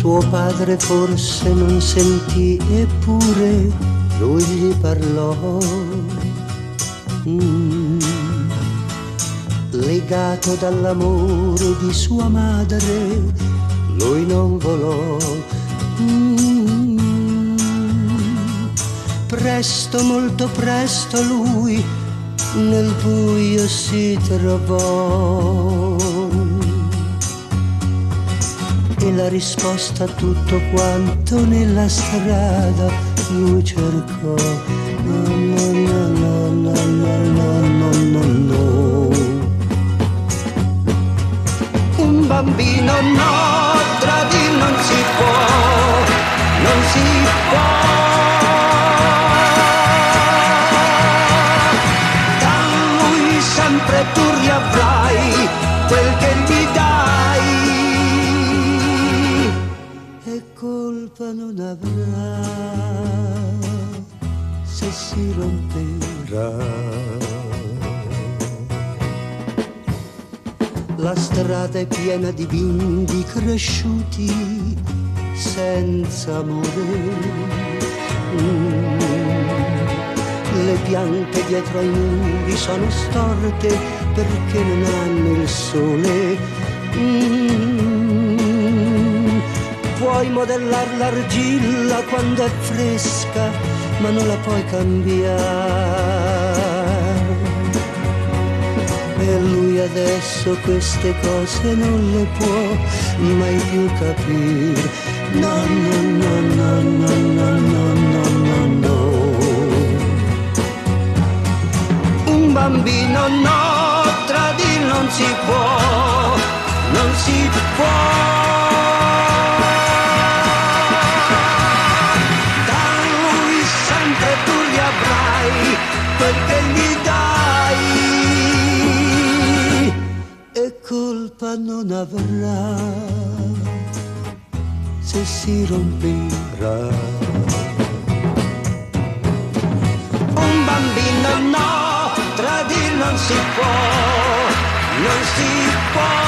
Suo padre forse non sentì, eppure lui gli parlò. Legato dall'amore di sua madre, lui non volò. Presto, molto presto lui nel buio si trovò. E la risposta a tutto quanto nella strada lui cercò. No, no, no, no, no, no, no, no, no. Un bambino no, tradir non si può, non si può. Da lui sempre tu riavrai quel che gli dai. E colpa non avrà se si romperà. La strada è piena di bimbi cresciuti senza amore. Le piante dietro ai muri sono storte perché non hanno il sole. Puoi modellare l'argilla quando è fresca, ma non la puoi cambiare. E lui adesso queste cose non le può mai più capire. No, no, no, no, no, no, no, no, no, no. Un bambino no, tradir non si può, non si può. Da lui sempre tu li avrai quel che gli dai. E colpa non avrà se si romperà. Un bambino no, tradir non si può, non si può.